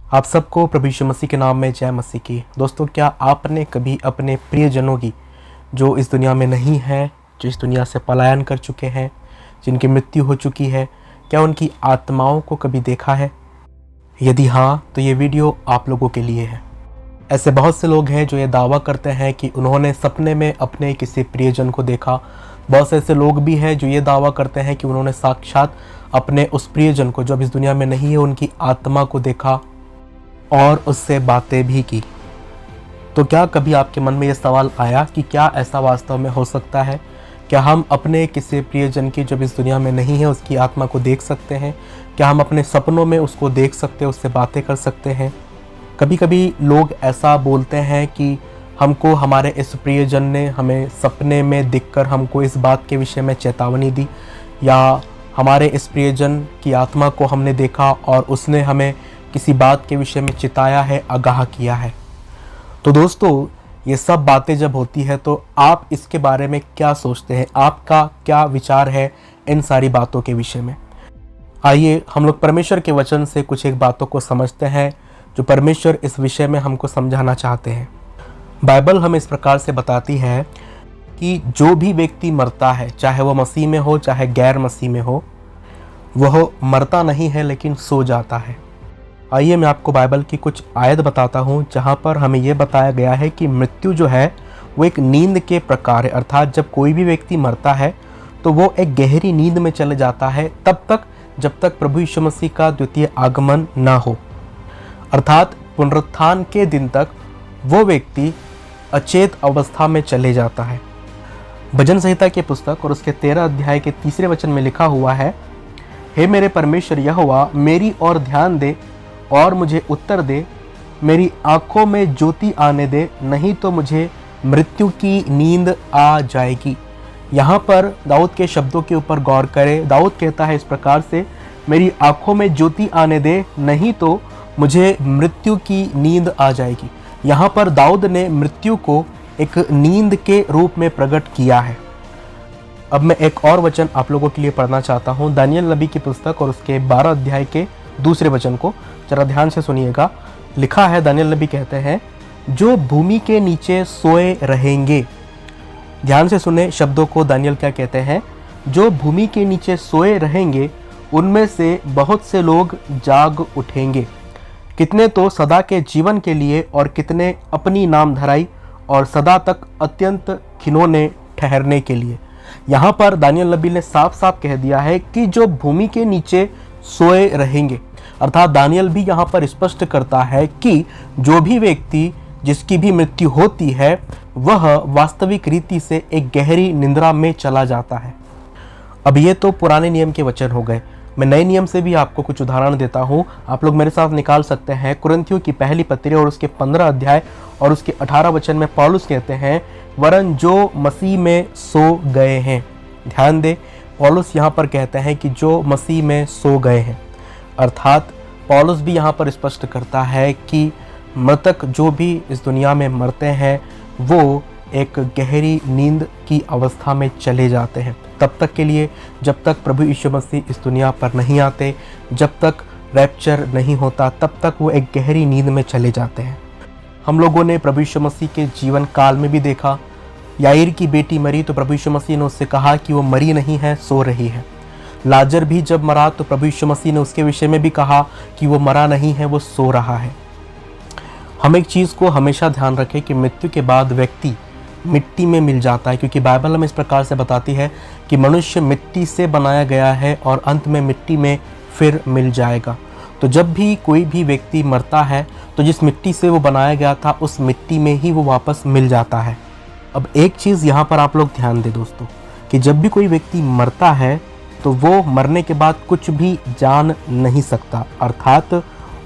आप सबको प्रभु यीशु मसीह के नाम में जय मसीह की। दोस्तों, क्या आपने कभी अपने प्रियजनों की, जो इस दुनिया में नहीं है, जो इस दुनिया से पलायन कर चुके हैं, जिनकी मृत्यु हो चुकी है, क्या उनकी आत्माओं को कभी देखा है? यदि हाँ, तो ये वीडियो आप लोगों के लिए है। ऐसे बहुत से लोग हैं जो ये दावा करते हैं कि उन्होंने सपने में अपने किसी प्रियजन को देखा। बहुत से ऐसे लोग भी हैं जो ये दावा करते हैं कि उन्होंने साक्षात अपने उस प्रियजन को, जो अब इस दुनिया में नहीं है, उनकी आत्मा को देखा और उससे बातें भी की। तो क्या कभी आपके मन में ये सवाल आया कि क्या ऐसा वास्तव में हो सकता है? क्या हम अपने किसी प्रियजन की, जो इस दुनिया में नहीं है, उसकी आत्मा को देख सकते हैं? क्या हम अपने सपनों में उसको देख सकते हैं, उससे बातें कर सकते हैं? कभी कभी लोग ऐसा बोलते हैं कि हमको हमारे इस प्रियजन ने हमें सपने में दिखकर हमको इस बात के विषय में चेतावनी दी, या हमारे इस प्रियजन की आत्मा को हमने देखा और उसने हमें किसी बात के विषय में चिताया है, आगाह किया है। तो दोस्तों, ये सब बातें जब होती है तो आप इसके बारे में क्या सोचते हैं? आपका क्या विचार है इन सारी बातों के विषय में? आइए हम लोग परमेश्वर के वचन से कुछ एक बातों को समझते हैं जो परमेश्वर इस विषय में हमको समझाना चाहते हैं। बाइबल हमें इस प्रकार से बताती है कि जो भी व्यक्ति मरता है, चाहे वह मसीह में हो चाहे गैर मसीह में हो, वह मरता नहीं है लेकिन सो जाता है। आइए मैं आपको बाइबल की कुछ आयत बताता हूँ जहाँ पर हमें यह बताया गया है कि मृत्यु जो है वो एक नींद के प्रकार है। अर्थात जब कोई भी व्यक्ति मरता है तो वो एक गहरी नींद में चले जाता है, तब तक जब तक प्रभु यीशु मसीह का द्वितीय आगमन ना हो। अर्थात पुनरुत्थान के दिन तक वो व्यक्ति अचेत अवस्था में चले जाता है। भजन संहिता की पुस्तक और उसके 13 अध्याय के 3 वचन में लिखा हुआ है, हे मेरे परमेश्वर यहोवा, मेरी ओर ध्यान दे और मुझे उत्तर दे, मेरी आंखों में ज्योति आने दे, नहीं तो मुझे मृत्यु की नींद आ जाएगी। यहाँ पर दाऊद के शब्दों के ऊपर गौर करें। दाऊद कहता है इस प्रकार से, मेरी आंखों में ज्योति आने दे, नहीं तो मुझे मृत्यु की नींद आ जाएगी। यहाँ पर दाऊद ने मृत्यु को एक नींद के रूप में प्रकट किया है। अब मैं एक और वचन आप लोगों के लिए पढ़ना चाहता हूँ, दानियल नबी की पुस्तक और उसके 12 अध्याय के 2 वचन को जरा ध्यान से सुनिएगा। लिखा है, दानियल नबी कहते हैं, जो भूमि के नीचे सोए रहेंगे। ध्यान से सुने शब्दों को। दानियल क्या कहते हैं? जो भूमि के नीचे सोए रहेंगे उनमें से बहुत से लोग जाग उठेंगे, कितने तो सदा के जीवन के लिए और कितने अपनी नाम धराई और सदा तक अत्यंत खिनौने ठहरने के लिए। यहाँ पर दानियल नबी ने साफ साफ कह दिया है कि जो भूमि के नीचे सोए रहेंगे। अर्थात दानियल भी यहाँ पर स्पष्ट करता है कि जो भी व्यक्ति, जिसकी भी मृत्यु होती है, वह वास्तविक रीति से एक गहरी निंद्रा में चला जाता है। अब ये तो पुराने नियम के वचन हो गए। मैं नए नियम से भी आपको कुछ उदाहरण देता हूँ। आप लोग मेरे साथ निकाल सकते हैं कुरिन्थियों की पहली पत्री और उसके 15 अध्याय और उसके 18 वचन में पौलुस कहते हैं, वरन जो मसीह में सो गए हैं। ध्यान दे, पौलुस यहाँ पर कहते हैं कि जो मसीह में सो गए हैं। अर्थात पौलुस भी यहाँ पर स्पष्ट करता है कि मृतक जो भी इस दुनिया में मरते हैं वो एक गहरी नींद की अवस्था में चले जाते हैं, तब तक के लिए जब तक प्रभु यीशु मसीह इस दुनिया पर नहीं आते, जब तक रैप्चर नहीं होता, तब तक वो एक गहरी नींद में चले जाते हैं। हम लोगों ने प्रभु यीशु मसीह के जीवन काल में भी देखा, याईर की बेटी मरी तो प्रभु यीशु मसीह ने उससे कहा कि वो मरी नहीं है, सो रही है। लाजर भी जब मरा तो प्रभु यीशु मसीह ने उसके विषय में भी कहा कि वो मरा नहीं है, वो सो रहा है। हम एक चीज़ को हमेशा ध्यान रखें कि मृत्यु के बाद व्यक्ति मिट्टी में मिल जाता है, क्योंकि बाइबल हमें इस प्रकार से बताती है कि मनुष्य मिट्टी से बनाया गया है और अंत में मिट्टी में फिर मिल जाएगा। तो जब भी कोई भी व्यक्ति मरता है तो जिस मिट्टी से वो बनाया गया था उस मिट्टी में ही वो वापस मिल जाता है। अब एक चीज़ यहाँ पर आप लोग ध्यान दें दोस्तों, कि जब भी कोई व्यक्ति मरता है तो वो मरने के बाद कुछ भी जान नहीं सकता। अर्थात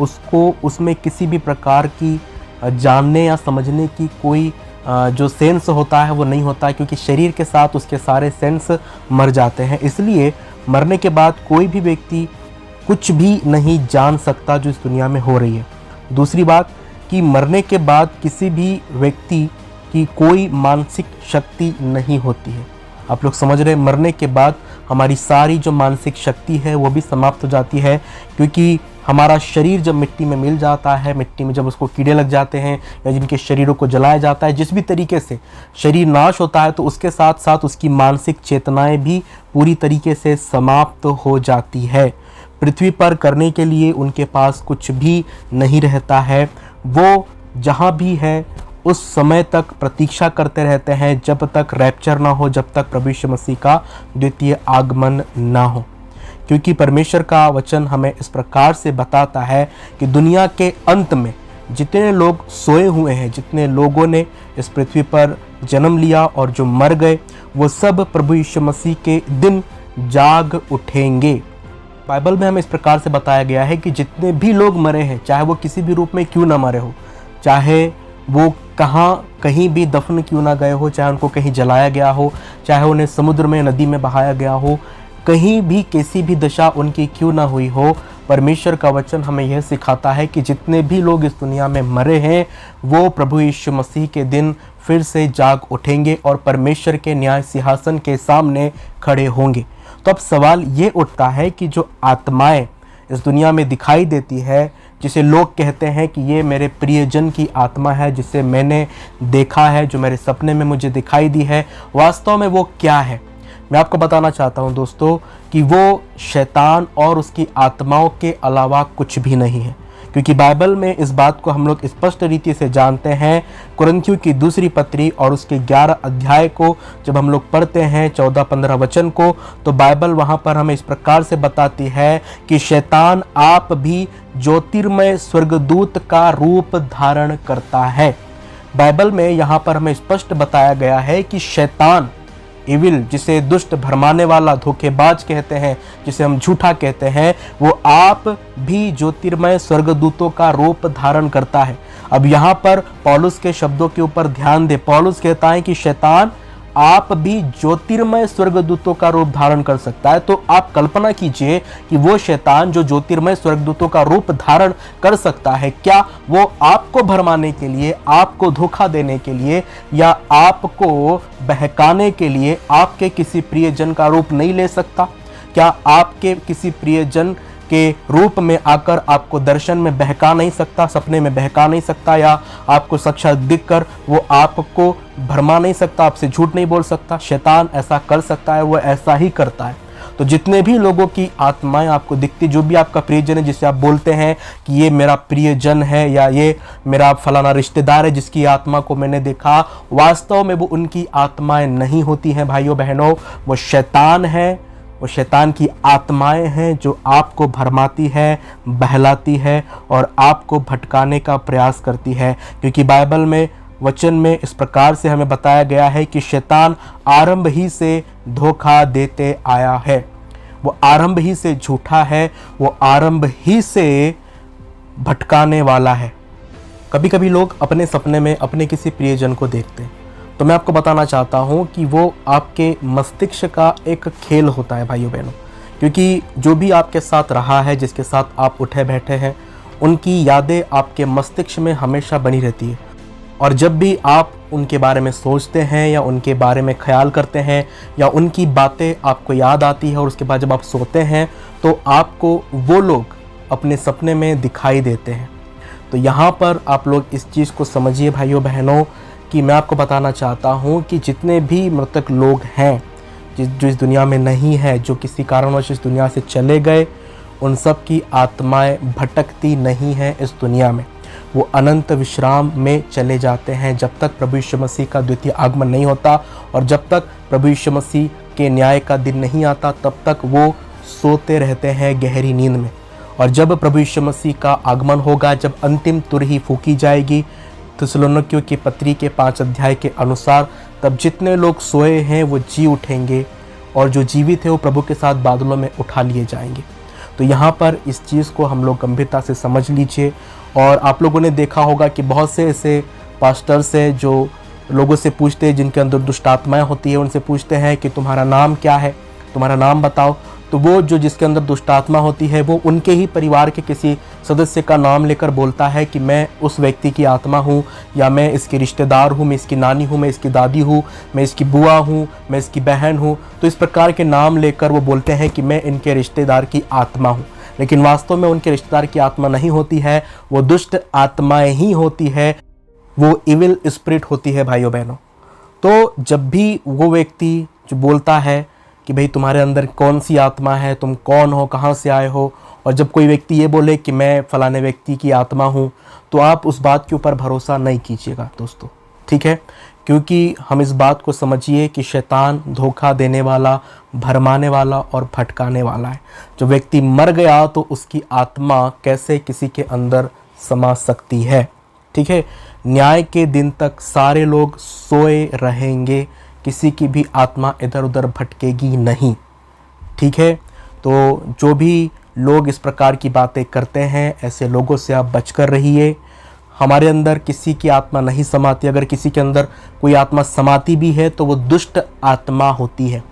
उसको उसमें किसी भी प्रकार की जानने या समझने की कोई जो सेंस होता है वो नहीं होता है, क्योंकि शरीर के साथ उसके सारे सेंस मर जाते हैं। इसलिए मरने के बाद कोई भी व्यक्ति कुछ भी नहीं जान सकता जो इस दुनिया में हो रही है। दूसरी बात कि मरने के बाद किसी भी व्यक्ति की कोई मानसिक शक्ति नहीं होती है। आप लोग समझ रहे हैं, मरने के बाद हमारी सारी जो मानसिक शक्ति है वो भी समाप्त हो जाती है, क्योंकि हमारा शरीर जब मिट्टी में मिल जाता है, मिट्टी में जब उसको कीड़े लग जाते हैं या जिनके शरीरों को जलाया जाता है, जिस भी तरीके से शरीर नाश होता है, तो उसके साथ साथ उसकी मानसिक चेतनाएं भी पूरी तरीके से समाप्त हो जाती है। पृथ्वी पर करने के लिए उनके पास कुछ भी नहीं रहता है। वो जहाँ भी है उस समय तक प्रतीक्षा करते रहते हैं जब तक रैप्चर ना हो, जब तक प्रभु यीशु मसीह का द्वितीय आगमन ना हो। क्योंकि परमेश्वर का वचन हमें इस प्रकार से बताता है कि दुनिया के अंत में जितने लोग सोए हुए हैं, जितने लोगों ने इस पृथ्वी पर जन्म लिया और जो मर गए, वो सब प्रभु यीशु मसीह के दिन जाग उठेंगे। बाइबल में हमें इस प्रकार से बताया गया है कि जितने भी लोग मरे हैं, चाहे वो किसी भी रूप में क्यों ना मरे हो, चाहे वो कहीं भी दफन क्यों ना गए हो, चाहे उनको कहीं जलाया गया हो, चाहे उन्हें समुद्र में, नदी में बहाया गया हो, कहीं भी कैसी भी दशा उनकी क्यों ना हुई हो, परमेश्वर का वचन हमें यह सिखाता है कि जितने भी लोग इस दुनिया में मरे हैं वो प्रभु यीशु मसीह के दिन फिर से जाग उठेंगे और परमेश्वर के न्याय सिंहासन के सामने खड़े होंगे। तो अब सवाल ये उठता है कि जो आत्माएं इस दुनिया में दिखाई देती है, जिसे लोग कहते हैं कि ये मेरे प्रियजन की आत्मा है, जिसे मैंने देखा है, जो मेरे सपने में मुझे दिखाई दी है, वास्तव में वो क्या है? मैं आपको बताना चाहता हूं दोस्तों कि वो शैतान और उसकी आत्माओं के अलावा कुछ भी नहीं है। क्योंकि बाइबल में इस बात को हम लोग स्पष्ट रीति से जानते हैं। कुरिन्थियों की दूसरी पत्री और उसके 11 अध्याय को जब हम लोग पढ़ते हैं, 14-15 वचन को, तो बाइबल वहाँ पर हमें इस प्रकार से बताती है कि शैतान आप भी ज्योतिर्मय स्वर्गदूत का रूप धारण करता है। बाइबल में यहाँ पर हमें स्पष्ट बताया गया है कि शैतान, इविल, जिसे दुष्ट, भरमाने वाला, धोखेबाज कहते हैं, जिसे हम झूठा कहते हैं, वो आप भी ज्योतिर्मय स्वर्गदूतों का रूप धारण करता है। अब यहाँ पर पौलुस के शब्दों के ऊपर ध्यान दे। पौलुस कहता है कि शैतान आप भी ज्योतिर्मय स्वर्गदूतों का रूप धारण कर सकता है। तो आप कल्पना कीजिए कि वो शैतान जो ज्योतिर्मय स्वर्गदूतों का रूप धारण कर सकता है, क्या वो आपको भरमाने के लिए, आपको धोखा देने के लिए या आपको बहकाने के लिए आपके किसी प्रियजन का रूप नहीं ले सकता? क्या आपके किसी प्रियजन के रूप में आकर आपको दर्शन में बहका नहीं सकता, सपने में बहका नहीं सकता, या आपको साक्षात दिखकर वो आपको भरमा नहीं सकता, आपसे झूठ नहीं बोल सकता? शैतान ऐसा कर सकता है, वो ऐसा ही करता है। तो जितने भी लोगों की आत्माएं आपको दिखती, जो भी आपका प्रियजन है, जिसे आप बोलते हैं कि ये मेरा प्रियजन है या ये मेरा फलाना रिश्तेदार है जिसकी आत्मा को मैंने देखा, वास्तव में वो उनकी आत्माएं नहीं होती हैं भाइयों बहनों। वो शैतान है, वो शैतान की आत्माएं हैं जो आपको भरमाती है, बहलाती है और आपको भटकाने का प्रयास करती है। क्योंकि बाइबल में, वचन में इस प्रकार से हमें बताया गया है कि शैतान आरंभ ही से धोखा देते आया है। वो आरंभ ही से झूठा है, वो आरंभ ही से भटकाने वाला है। कभी कभी लोग अपने सपने में अपने किसी प्रियजन को देखते हैं, तो मैं आपको बताना चाहता हूं कि वो आपके मस्तिष्क का एक खेल होता है भाइयों बहनों। क्योंकि जो भी आपके साथ रहा है, जिसके साथ आप उठे बैठे हैं, उनकी यादें आपके मस्तिष्क में हमेशा बनी रहती है। और जब भी आप उनके बारे में सोचते हैं या उनके बारे में ख्याल करते हैं या उनकी बातें आपको याद आती है और उसके बाद जब आप सोते हैं तो आपको वो लोग अपने सपने में दिखाई देते हैं। तो यहाँ पर आप लोग इस चीज़ को समझिए भाइयों बहनों कि मैं आपको बताना चाहता हूँ कि जितने भी मृतक लोग हैं, जो इस दुनिया में नहीं है, जो किसी कारणवश इस दुनिया से चले गए, उन सब की आत्माएं भटकती नहीं हैं इस दुनिया में। वो अनंत विश्राम में चले जाते हैं जब तक प्रभु यीशु मसीह का द्वितीय आगमन नहीं होता, और जब तक प्रभु यीशु मसीह के न्याय का दिन नहीं आता तब तक वो सोते रहते हैं गहरी नींद में। और जब प्रभु यीशु मसीह का आगमन होगा, जब अंतिम तुरही फूकी जाएगी थिस्सलुनीकियों की पत्री के 5 अध्याय के अनुसार, तब जितने लोग सोए हैं वो जी उठेंगे और जो जीवित है वो प्रभु के साथ बादलों में उठा लिए जाएंगे। तो यहाँ पर इस चीज़ को हम लोग गंभीरता से समझ लीजिए। और आप लोगों ने देखा होगा कि बहुत से ऐसे पास्टर्स हैं जो लोगों से पूछते हैं, जिनके अंदर दुष्ट आत्माएं होती है, उनसे पूछते हैं कि तुम्हारा नाम क्या है, तुम्हारा नाम बताओ। तो वो जो जिसके अंदर दुष्ट आत्मा होती है वो उनके ही परिवार के किसी सदस्य का नाम लेकर बोलता है कि मैं उस व्यक्ति की आत्मा हूँ, या मैं इसकी रिश्तेदार हूँ, मैं इसकी नानी हूँ, मैं इसकी दादी हूँ, मैं इसकी बुआ हूँ, मैं इसकी बहन हूँ। तो इस प्रकार के नाम लेकर वो बोलते हैं कि मैं इनके रिश्तेदार की आत्मा हूँ। लेकिन वास्तव में उनके रिश्तेदार की आत्मा नहीं होती है, वो दुष्ट आत्माएं ही होती है, वो इविल स्पिरिट होती है भाइयों बहनों। तो जब भी वो व्यक्ति जो बोलता है कि भाई तुम्हारे अंदर कौन सी आत्मा है, तुम कौन हो, कहाँ से आए हो, और जब कोई व्यक्ति ये बोले कि मैं फलाने व्यक्ति की आत्मा हूँ, तो आप उस बात के ऊपर भरोसा नहीं कीजिएगा दोस्तों, ठीक है। क्योंकि हम इस बात को समझिए कि शैतान धोखा देने वाला, भरमाने वाला और भटकाने वाला है। जो व्यक्ति मर गया तो उसकी आत्मा कैसे किसी के अंदर समा सकती है, ठीक है। न्याय के दिन तक सारे लोग सोए रहेंगे, किसी की भी आत्मा इधर उधर भटकेगी नहीं, ठीक है। तो जो भी लोग इस प्रकार की बातें करते हैं, ऐसे लोगों से आप बचकर रहिए। हमारे अंदर किसी की आत्मा नहीं समाती, अगर किसी के अंदर कोई आत्मा समाती भी है तो वो दुष्ट आत्मा होती है।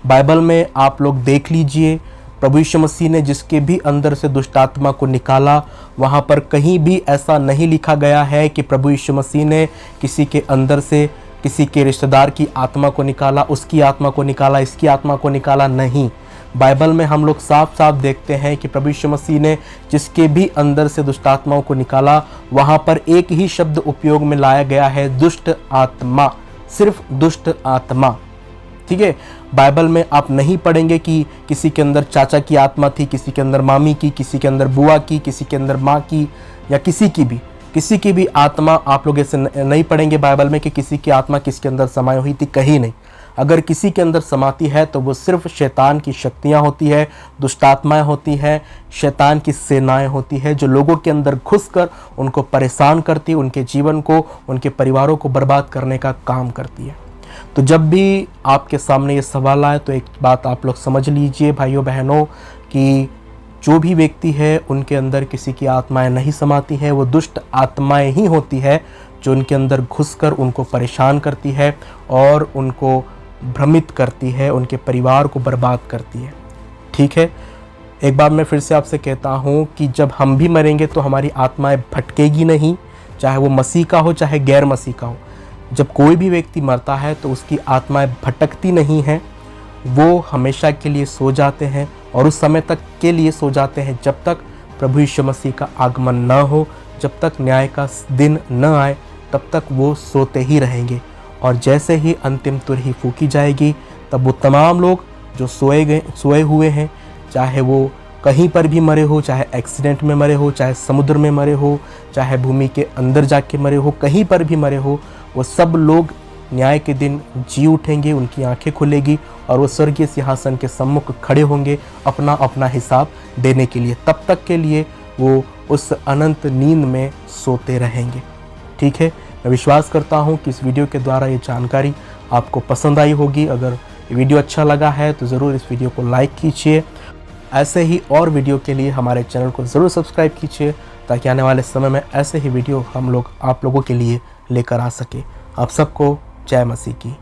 बाइबल में आप लोग देख लीजिए, प्रभु यीशु मसीह ने जिसके भी अंदर से दुष्ट आत्मा को निकाला, वहाँ पर कहीं भी ऐसा नहीं लिखा गया है कि प्रभु यीशु मसीह ने किसी के अंदर से किसी के रिश्तेदार की आत्मा को निकाला, उसकी आत्मा को निकाला, इसकी आत्मा को निकाला, नहीं। बाइबल में हम लोग साफ साफ देखते हैं कि प्रभु यीशु मसीह ने जिसके भी अंदर से दुष्ट आत्माओं को निकाला, वहाँ पर एक ही शब्द उपयोग में लाया गया है, दुष्ट आत्मा, सिर्फ दुष्ट आत्मा, ठीक है। बाइबल में आप नहीं पढ़ेंगे कि किसी के अंदर चाचा की आत्मा थी, किसी के अंदर मामी की, किसी के अंदर बुआ की, किसी के अंदर माँ की, या किसी की भी आत्मा आप लोग ऐसे नहीं पढ़ेंगे बाइबल में कि किसी की आत्मा किसके अंदर समाई हुई थी, कहीं नहीं। अगर किसी के अंदर समाती है तो वो सिर्फ शैतान की शक्तियाँ होती है, दुष्टात्माएं होती हैं, शैतान की सेनाएं होती है, जो लोगों के अंदर घुसकर उनको परेशान करती, उनके जीवन को, उनके परिवारों को बर्बाद करने का काम करती है। तो जब भी आपके सामने ये सवाल आए तो एक बात आप लोग समझ लीजिए भाइयों बहनों, कि जो भी व्यक्ति है उनके अंदर किसी की आत्माएं नहीं समाती है, वो दुष्ट आत्माएं ही होती है जो उनके अंदर घुसकर उनको परेशान करती है और उनको भ्रमित करती है, उनके परिवार को बर्बाद करती है, ठीक है। एक बार मैं फिर से आपसे कहता हूँ कि जब हम भी मरेंगे तो हमारी आत्माएं भटकेगी नहीं, चाहे वो मसीह का हो चाहे गैर मसीह का हो। जब कोई भी व्यक्ति मरता है तो उसकी आत्माएं भटकती नहीं हैं, वो हमेशा के लिए सो जाते हैं, और उस समय तक के लिए सो जाते हैं जब तक प्रभु यीशु मसीह का आगमन न हो, जब तक न्याय का दिन न आए, तब तक वो सोते ही रहेंगे। और जैसे ही अंतिम तुरही फूकी जाएगी, तब वो तमाम लोग जो सोए हुए हैं, चाहे वो कहीं पर भी मरे हो, चाहे एक्सीडेंट में मरे हो, चाहे समुद्र में मरे हो, चाहे भूमि के अंदर जाके मरे हो, कहीं पर भी मरे हो, वो सब लोग न्याय के दिन जी उठेंगे, उनकी आंखें खुलेगी और वो स्वर्गीय सिंहासन के सम्मुख खड़े होंगे अपना अपना हिसाब देने के लिए। तब तक के लिए वो उस अनंत नींद में सोते रहेंगे, ठीक है। मैं विश्वास करता हूँ कि इस वीडियो के द्वारा ये जानकारी आपको पसंद आई होगी। अगर ये वीडियो अच्छा लगा है तो ज़रूर इस वीडियो को लाइक कीजिए। ऐसे ही और वीडियो के लिए हमारे चैनल को ज़रूर सब्सक्राइब कीजिए, ताकि आने वाले समय में ऐसे ही वीडियो हम लोग आप लोगों के लिए लेकर आ सके। आप सबको जय मसीह की।